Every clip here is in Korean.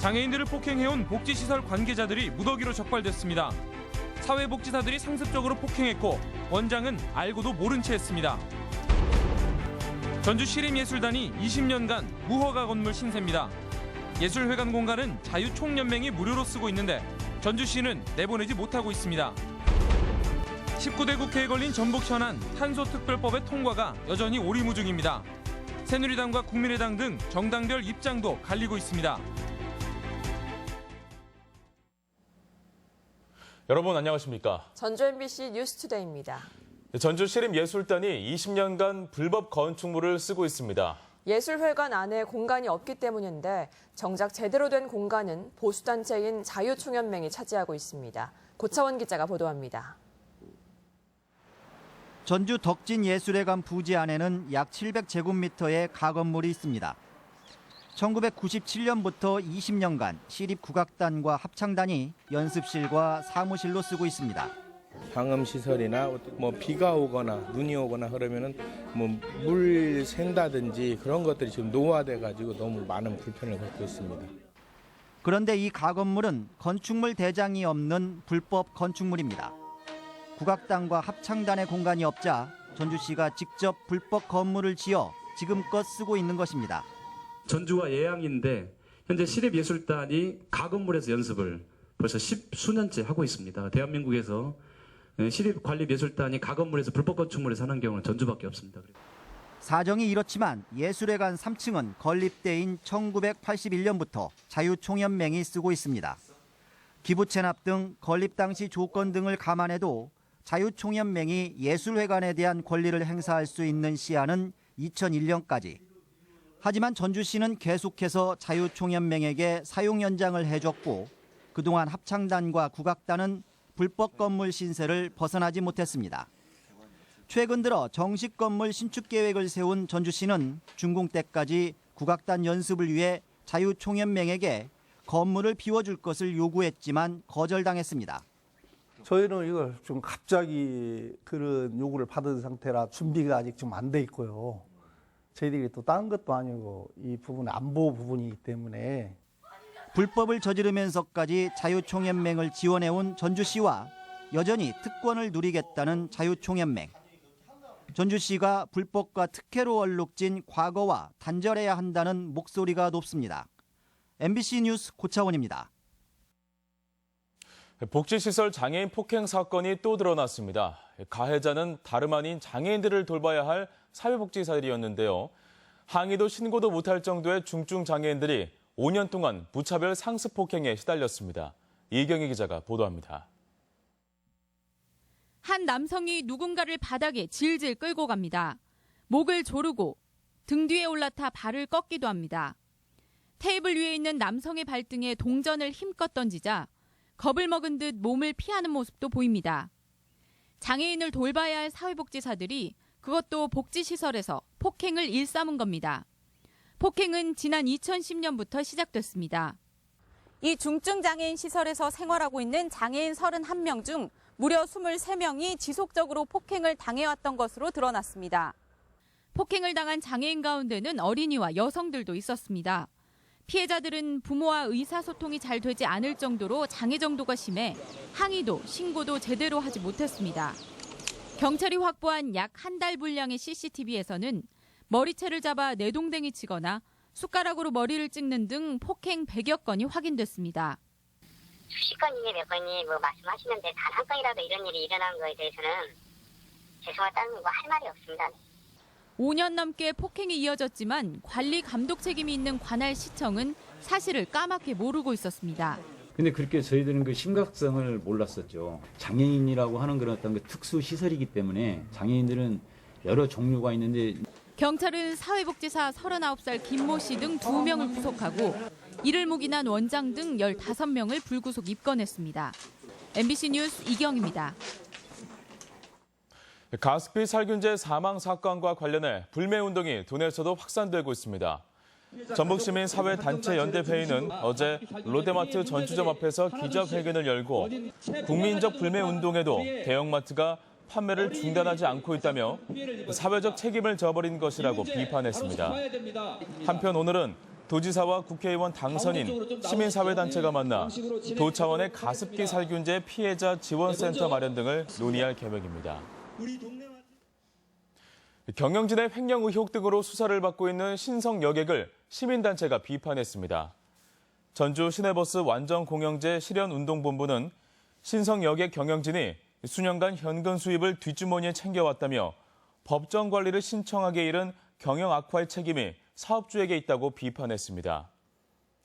장애인들을 폭행해온 복지시설 관계자들이 무더기로 적발됐습니다. 사회복지사들이 상습적으로 폭행했고 원장은 알고도 모른 채 했습니다. 전주시립예술단이 20년간 무허가 건물 신세입니다. 예술회관 공간은 자유총연맹이 무료로 쓰고 있는데 전주시는 내보내지 못하고 있습니다. 19대 국회에 걸린 전북 현안 탄소특별법의 통과가 여전히 오리무중입니다. 새누리당과 국민의당 등 정당별 입장도 갈리고 있습니다. 여러분 안녕하십니까? 전주 MBC 뉴스투데이입니다. 전주시립예술단이 20년간 불법 건축물을 쓰고 있습니다. 예술회관 안에 공간이 없기 때문인데 정작 제대로 된 공간은 보수단체인 자유총연맹이 차지하고 있습니다. 고차원 기자가 보도합니다. 전주 덕진예술회관 부지 안에는 약 700제곱미터의 가건물이 있습니다. 1997년부터 20년간 시립국악단과 합창단이 연습실과 사무실로 쓰고 있습니다. 방음시설이나 비가 오거나 눈이 오거나 그러면은 물 샌다든지 그런 것들이 지금 노화돼가지고 너무 많은 불편을 겪고 있습니다. 그런데 이 가건물은 건축물 대장이 없는 불법 건축물입니다. 국악단과 합창단의 공간이 없자 전주시가 직접 불법 건물을 지어 지금껏 쓰고 있는 것입니다. 전주가 예양인데 현재 시립예술단이 가건물에서 연습을 벌써 10수년째 하고 있습니다. 대한민국에서 시립관립예술단이 가건물에서 불법 건축물에서 하는 경우는 전주밖에 없습니다. 사정이 이렇지만 예술회관 3층은 건립대인 1981년부터 자유총연맹이 쓰고 있습니다. 기부채납 등 건립 당시 조건 등을 감안해도 자유총연맹이 예술회관에 대한 권리를 행사할 수 있는 시한은 2001년까지. 하지만 전주시는 계속해서 자유총연맹에게 사용 연장을 해줬고 그동안 합창단과 국악단은 불법 건물 신세를 벗어나지 못했습니다. 최근 들어 정식 건물 신축 계획을 세운 전주시는 준공 때까지 국악단 연습을 위해 자유총연맹에게 건물을 비워줄 것을 요구했지만 거절당했습니다. 저희는 이걸 좀 갑자기 그런 요구를 받은 상태라 준비가 아직 좀 안 돼 있고요. 저희들이 또 다른 것도 아니고 이 부분은 안보 부분이기 때문에 불법을 저지르면서까지 자유총연맹을 지원해온 전주시와 여전히 특권을 누리겠다는 자유총연맹. 전주시가 불법과 특혜로 얼룩진 과거와 단절해야 한다는 목소리가 높습니다. MBC 뉴스 고차원입니다. 복지시설 장애인 폭행 사건이 또 드러났습니다. 가해자는 다름 아닌 장애인들을 돌봐야 할 사회복지사들이었는데요. 항의도 신고도 못할 정도의 중증 장애인들이 5년 동안 무차별 상습 폭행에 시달렸습니다. 이경희 기자가 보도합니다. 한 남성이 누군가를 바닥에 질질 끌고 갑니다. 목을 조르고 등 뒤에 올라타 발을 꺾기도 합니다. 테이블 위에 있는 남성의 발등에 동전을 힘껏 던지자 겁을 먹은 듯 몸을 피하는 모습도 보입니다. 장애인을 돌봐야 할 사회복지사들이 그것도 복지시설에서 폭행을 일삼은 겁니다. 폭행은 지난 2010년부터 시작됐습니다. 이 중증 장애인 시설에서 생활하고 있는 장애인 31명 중 무려 23명이 지속적으로 폭행을 당해왔던 것으로 드러났습니다. 폭행을 당한 장애인 가운데는 어린이와 여성들도 있었습니다. 피해자들은 부모와 의사소통이 잘 되지 않을 정도로 장애 정도가 심해 항의도 신고도 제대로 하지 못했습니다. 경찰이 확보한 약 한 달 분량의 CCTV에서는 머리채를 잡아 내동댕이 치거나 숟가락으로 머리를 찍는 등 폭행 100여 건이 확인됐습니다. 수십 건이니 몇 건이 말씀하시는데 단 한 건이라도 이런 일이 일어난 거에 대해서는 죄송하다는 거 할 말이 없습니다. 5년 넘게 폭행이 이어졌지만 관리 감독 책임이 있는 관할 시청은 사실을 까맣게 모르고 있었습니다. 근데 그렇게 저희들은 그 심각성을 몰랐었죠. 장애인이라고 하는 그런 어떤 그 특수 시설이기 때문에 장애인들은 여러 종류가 있는데 경찰은 사회복지사 39살 김모 씨 등 2명을 구속하고 이를 묵인한 원장 등 15명을 불구속 입건했습니다. MBC 뉴스 이경입니다. 가습기 살균제 사망 사건과 관련해 불매운동이 도내에서도 확산되고 있습니다. 전북시민사회단체연대회의는 어제 롯데마트 전주점 앞에서 기자회견을 열고 국민적 불매운동에도 대형마트가 판매를 중단하지 않고 있다며 사회적 책임을 져버린 것이라고 비판했습니다. 한편 오늘은 도지사와 국회의원 당선인, 시민사회단체가 만나 도 차원의 가습기 살균제 피해자 지원센터 마련 등을 논의할 계획입니다. 경영진의 횡령 의혹 등으로 수사를 받고 있는 신성 여객을 시민단체가 비판했습니다. 전주 시내버스 완전공영제 실현운동본부는 신성 여객 경영진이 수년간 현금 수입을 뒷주머니에 챙겨왔다며 법정 관리를 신청하기에 이른 경영 악화의 책임이 사업주에게 있다고 비판했습니다.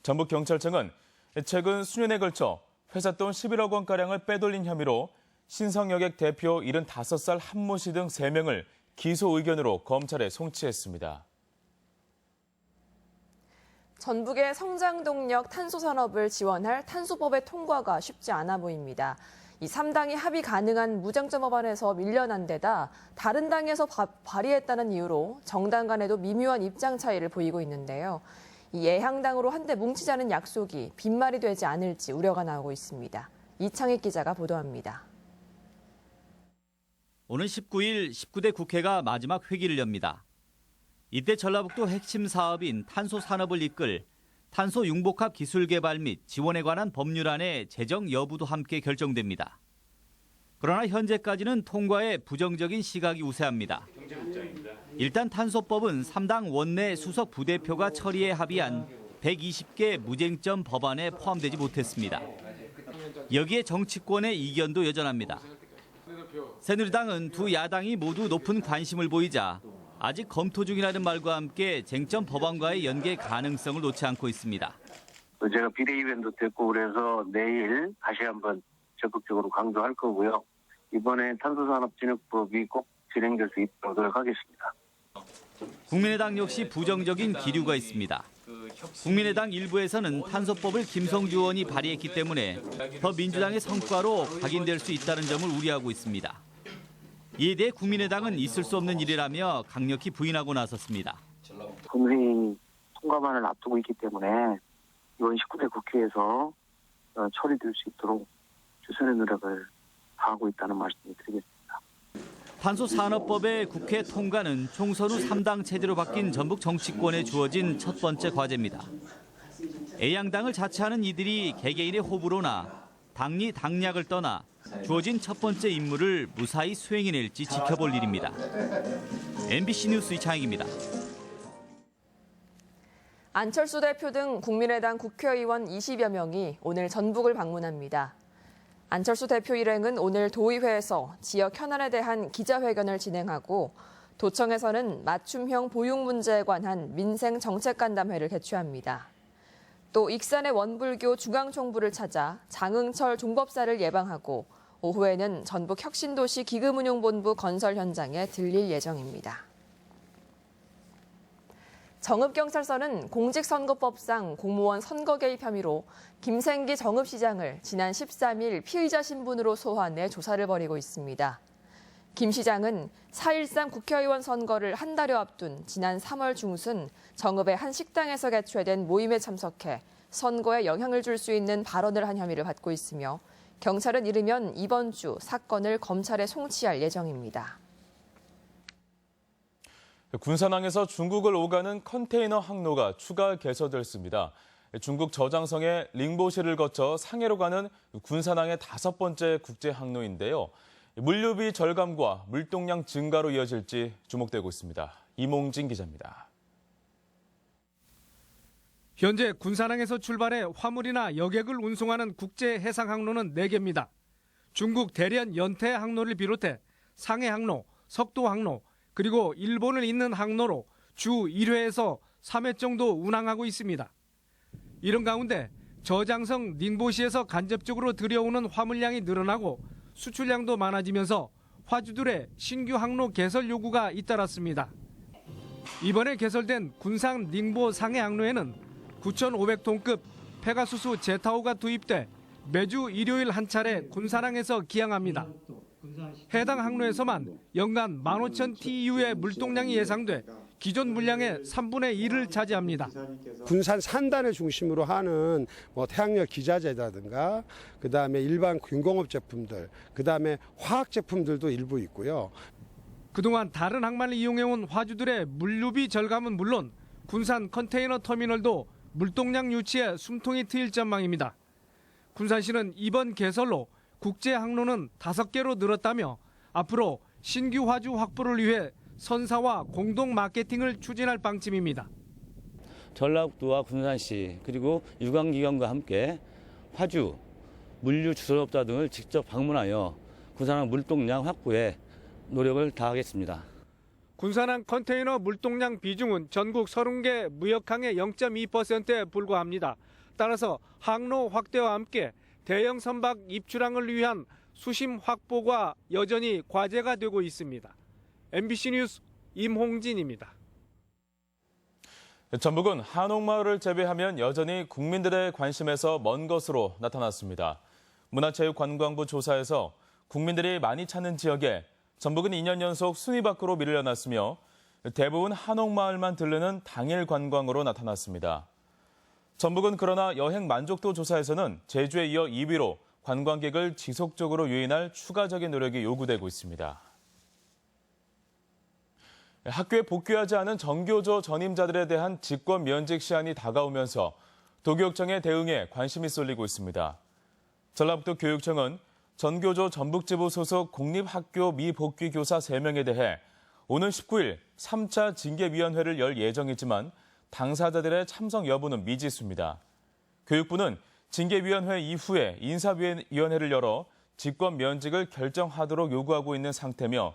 전북경찰청은 최근 수년에 걸쳐 회사 돈 11억 원가량을 빼돌린 혐의로 신성 여객 대표 75살 한모 씨 등 3명을 기소 의견으로 검찰에 송치했습니다. 전북의 성장 동력 탄소 산업을 지원할 탄소법의 통과가 쉽지 않아 보입니다. 이 3당이 합의 가능한 무쟁점 법안에서 밀려난 데다 다른 당에서 발의했다는 이유로 정당 간에도 미묘한 입장 차이를 보이고 있는데요. 이 예향당으로 한데 뭉치자는 약속이 빈말이 되지 않을지 우려가 나오고 있습니다. 이창익 기자가 보도합니다. 오는 19일 19대 국회가 마지막 회기를 엽니다. 이때 전라북도 핵심 사업인 탄소 산업을 이끌 탄소 융복합 기술 개발 및 지원에 관한 법률안의 제정 여부도 함께 결정됩니다. 그러나 현재까지는 통과에 부정적인 시각이 우세합니다. 일단 탄소법은 3당 원내 수석 부대표가 처리에 합의한 120개 무쟁점 법안에 포함되지 못했습니다. 여기에 정치권의 이견도 여전합니다. 새누리당은 두 야당이 모두 높은 관심을 보이자 아직 검토 중이라는 말과 함께 쟁점 법안과의 연계 가능성을 놓지 않고 있습니다. 제가 비대위원도 됐고 그래서 내일 다시 한번 적극적으로 강조할 거고요. 이번에 탄소산업진흥법이 꼭 진행될 수 있도록 노력하겠습니다. 국민의당 역시 부정적인 기류가 있습니다. 국민의당 일부에서는 탄소법을 김성주 의원이 발의했기 때문에 더 민주당의 성과로 각인될 수 있다는 점을 우려하고 있습니다. 이에 대해 국민의당은 있을 수 없는 일이라며 강력히 부인하고 나섰습니다. 본회의 통과만을 앞두고 있기 때문에 이번 19대 국회에서 처리될 수 있도록 최선의 노력을 다하고 있다는 말씀을 드리겠습니다. 탄소산업법의 국회 통과는 총선 후 3당 체제로 바뀐 전북 정치권에 주어진 첫 번째 과제입니다. A양당을 자처하는 이들이 개개인의 호불호나 당리 당략을 떠나 주어진 첫 번째 임무를 무사히 수행해낼지 지켜볼 일입니다. MBC 뉴스 이창익입니다. 안철수 대표 등 국민의당 국회의원 20여 명이 오늘 전북을 방문합니다. 안철수 대표 일행은 오늘 도의회에서 지역 현안에 대한 기자회견을 진행하고 도청에서는 맞춤형 보육 문제에 관한 민생 정책 간담회를 개최합니다. 또 익산의 원불교 중앙총부를 찾아 장흥철 종법사를 예방하고 오후에는 전북 혁신도시 기금운용본부 건설 현장에 들릴 예정입니다. 정읍경찰서는 공직선거법상 공무원 선거 개입 혐의로 김생기 정읍시장을 지난 13일 피의자 신분으로 소환해 조사를 벌이고 있습니다. 김 시장은 4.13 국회의원 선거를 한 달여 앞둔 지난 3월 중순 정읍의 한 식당에서 개최된 모임에 참석해 선거에 영향을 줄 수 있는 발언을 한 혐의를 받고 있으며 경찰은 이르면 이번 주 사건을 검찰에 송치할 예정입니다. 군산항에서 중국을 오가는 컨테이너 항로가 추가 개설됐습니다. 중국 저장성의 링보시를 거쳐 상해로 가는 군산항의 5번째 국제 항로인데요. 물류비 절감과 물동량 증가로 이어질지 주목되고 있습니다. 이몽진 기자입니다. 현재 군산항에서 출발해 화물이나 여객을 운송하는 국제 해상 항로는 4개입니다. 중국 대련 연태 항로를 비롯해 상해 항로, 석도 항로, 그리고 일본을 잇는 항로로 주 1회에서 3회 정도 운항하고 있습니다. 이런 가운데 저장성 닝보시에서 간접적으로 들여오는 화물량이 늘어나고 수출량도 많아지면서 화주들의 신규 항로 개설 요구가 잇따랐습니다. 이번에 개설된 군산 닝보 상해 항로에는 9,500톤급 페가수스 제타호가 투입돼 매주 일요일 한 차례 군산항에서 기항합니다. 해당 항로에서만 연간 15,000TEU의 물동량이 예상돼 기존 물량의 3분의 1을 차지합니다. 군산 산단을 중심으로 하는 태양력 기자재라든가 그다음에 일반 군공업 제품들, 그다음에 화학 제품들도 일부 있고요. 그동안 다른 항만을 이용해온 화주들의 물류비 절감은 물론 군산 컨테이너 터미널도 물동량 유치에 숨통이 트일 전망입니다. 군산시는 이번 개설로 국제 항로는 5개로 늘었다며 앞으로 신규 화주 확보를 위해 선사와 공동 마케팅을 추진할 방침입니다. 전라북도와 군산시 그리고 유관기관과 함께 화주, 물류 주선업자 등을 직접 방문하여 군산항 물동량 확보에 노력을 다하겠습니다. 군산항 컨테이너 물동량 비중은 전국 30개 무역항의 0.2%에 불과합니다. 따라서 항로 확대와 함께 대형 선박 입출항을 위한 수심 확보가 여전히 과제가 되고 있습니다. MBC 뉴스 임홍진입니다. 전북은 한옥마을을 제외하면 여전히 국민들의 관심에서 먼 것으로 나타났습니다. 문화체육관광부 조사에서 국민들이 많이 찾는 지역에 전북은 2년 연속 순위 밖으로 밀려났으며 대부분 한옥마을만 들르는 당일 관광으로 나타났습니다. 전북은 그러나 여행 만족도 조사에서는 제주에 이어 2위로 관광객을 지속적으로 유인할 추가적인 노력이 요구되고 있습니다. 학교에 복귀하지 않은 정교조 전임자들에 대한 직권 면직 시한이 다가오면서 도교육청의 대응에 관심이 쏠리고 있습니다. 전라북도 교육청은 전교조 전북지부 소속 공립학교 미복귀 교사 3명에 대해 오는 19일 3차 징계위원회를 열 예정이지만 당사자들의 참석 여부는 미지수입니다. 교육부는 징계위원회 이후에 인사위원회를 열어 직권 면직을 결정하도록 요구하고 있는 상태며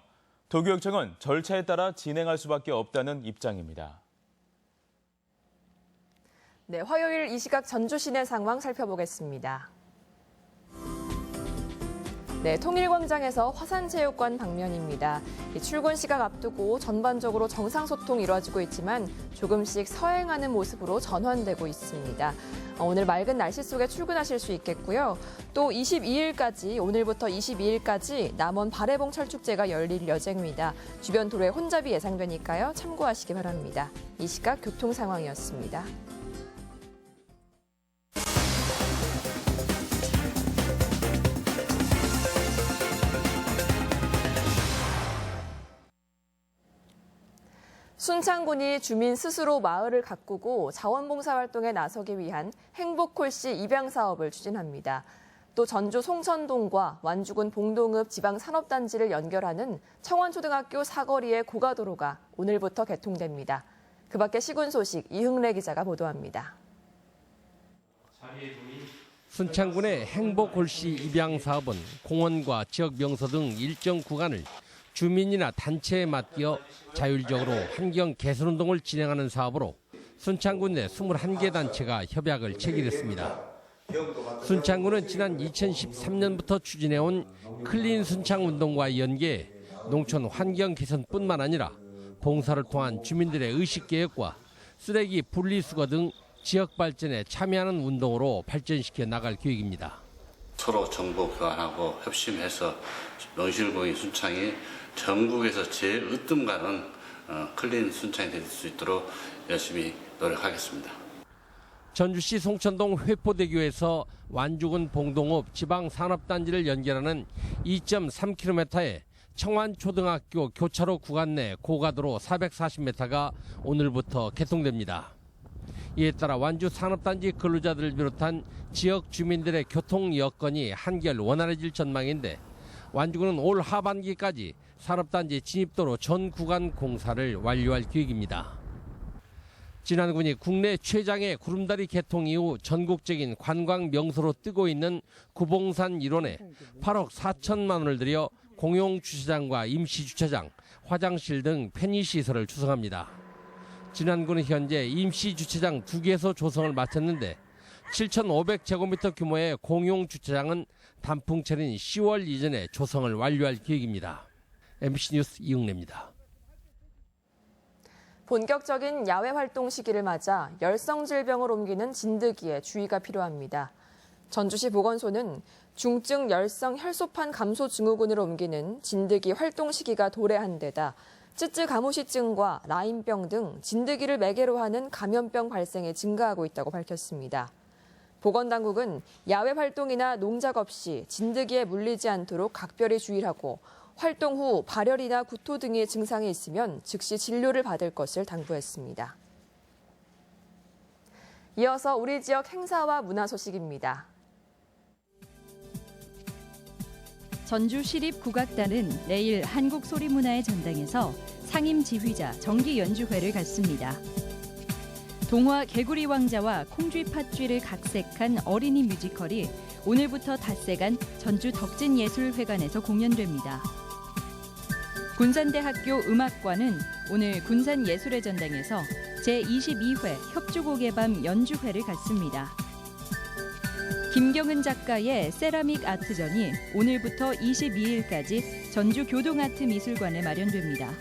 도교육청은 절차에 따라 진행할 수밖에 없다는 입장입니다. 네, 화요일 이 시각 전주 시내 상황 살펴보겠습니다. 네, 통일광장에서 화산체육관 방면입니다. 출근 시각 앞두고 전반적으로 정상소통 이루어지고 있지만 조금씩 서행하는 모습으로 전환되고 있습니다. 오늘 맑은 날씨 속에 출근하실 수 있겠고요. 또 22일까지, 오늘부터 22일까지 남원 발해봉 철축제가 열릴 예정입니다. 주변 도로에 혼잡이 예상되니까요. 참고하시기 바랍니다. 이 시각 교통 상황이었습니다. 순창군이 주민 스스로 마을을 가꾸고 자원봉사 활동에 나서기 위한 행복홀씨 입양 사업을 추진합니다. 또 전주 송천동과 완주군 봉동읍 지방산업단지를 연결하는 청원초등학교 사거리의 고가도로가 오늘부터 개통됩니다. 그 밖에 시군 소식 이흥래 기자가 보도합니다. 순창군의 행복홀씨 입양 사업은 공원과 지역 명소 등 일정 구간을 주민이나 단체에 맡겨 자율적으로 환경 개선 운동을 진행하는 사업으로 순창군 내 21개 단체가 협약을 체결했습니다. 순창군은 지난 2013년부터 추진해온 클린 순창 운동과 연계해 농촌 환경 개선뿐만 아니라 봉사를 통한 주민들의 의식개혁과 쓰레기 분리수거 등 지역 발전에 참여하는 운동으로 발전시켜 나갈 계획입니다. 서로 정보 교환하고 협심해서 명실공히 순창이 전국에서 제일 으뜸 가는 클린 순창이 될 수 있도록 열심히 노력하겠습니다. 전주시 송천동 회포대교에서 완주군 봉동읍 지방산업단지를 연결하는 2.3km의 청완초등학교 교차로 구간 내 고가도로 440m가 오늘부터 개통됩니다. 이에 따라 완주 산업단지 근로자들을 비롯한 지역 주민들의 교통 여건이 한결 원활해질 전망인데 완주군은 올 하반기까지 산업단지 진입도로 전 구간 공사를 완료할 계획입니다. 진안군이 국내 최장의 구름다리 개통 이후 전국적인 관광 명소로 뜨고 있는 구봉산 일원에 8억 4천만 원을 들여 공용 주차장과 임시 주차장, 화장실 등 편의시설을 조성합니다. 진안군은 현재 임시 주차장 2개소 조성을 마쳤는데 7,500제곱미터 규모의 공용 주차장은 단풍철인 10월 이전에 조성을 완료할 계획입니다. MBC 뉴스 이흥래입니다. 본격적인 야외 활동 시기를 맞아 열성질병을 옮기는 진드기에 주의가 필요합니다. 전주시 보건소는 중증 열성 혈소판 감소 증후군으로 옮기는 진드기 활동 시기가 도래한 데다 쯔쯔 가무시증과 라임병 등 진드기를 매개로 하는 감염병 발생이 증가하고 있다고 밝혔습니다. 보건당국은 야외 활동이나 농작업 시 진드기에 물리지 않도록 각별히 주의를 하고 활동 후 발열이나 구토 등의 증상이 있으면 즉시 진료를 받을 것을 당부했습니다. 이어서 우리 지역 행사와 문화 소식입니다. 전주시립국악단은 내일 한국소리문화의 전당에서 상임 지휘자 정기 연주회를 갖습니다. 동화 개구리 왕자와 콩쥐 팥쥐를 각색한 어린이 뮤지컬이 오늘부터 닷새간 전주 덕진예술회관에서 공연됩니다. 군산대학교 음악과는 오늘 군산예술의 전당에서 제22회 협주곡의 밤 연주회를 갖습니다. 김경은 작가의 세라믹 아트전이 오늘부터 22일까지 전주교동아트미술관에 마련됩니다.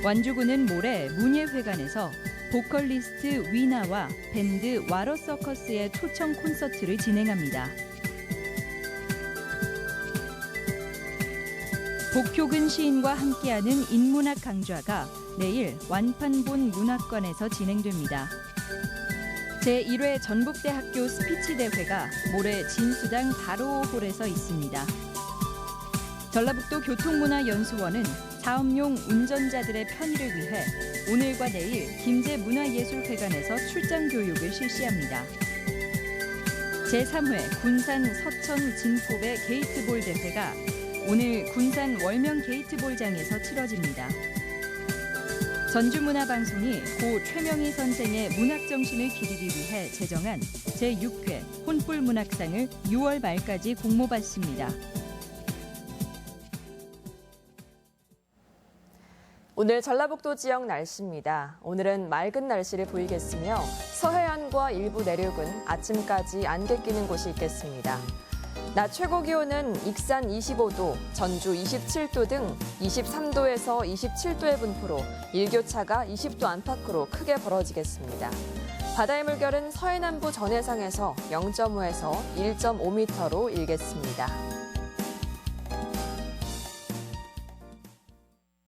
완주군은 모레 문예회관에서 보컬리스트 위나와 밴드 와러서커스의 초청 콘서트를 진행합니다. 복효근 시인과 함께하는 인문학 강좌가 내일 완판본 문학관에서 진행됩니다. 제1회 전북대학교 스피치대회가 모레 진수당 바로홀에서 있습니다. 전라북도 교통문화연수원은 자업용 운전자들의 편의를 위해 오늘과 내일 김제문화예술회관에서 출장 교육을 실시합니다. 제3회 군산 서천 진포배 게이트볼 대회가 오늘 군산 월명 게이트볼장에서 치러집니다. 전주문화방송이 고 최명희 선생의 문학정신을 기리기 위해 제정한 제6회 혼불문학상을 6월 말까지 공모받습니다. 오늘 전라북도 지역 날씨입니다. 오늘은 맑은 날씨를 보이겠으며 서해안과 일부 내륙은 아침까지 안개 끼는 곳이 있겠습니다. 낮 최고 기온은 익산 25도, 전주 27도 등 23도에서 27도의 분포로 일교차가 20도 안팎으로 크게 벌어지겠습니다. 바다의 물결은 서해남부 전해상에서 0.5에서 1.5m로 일겠습니다.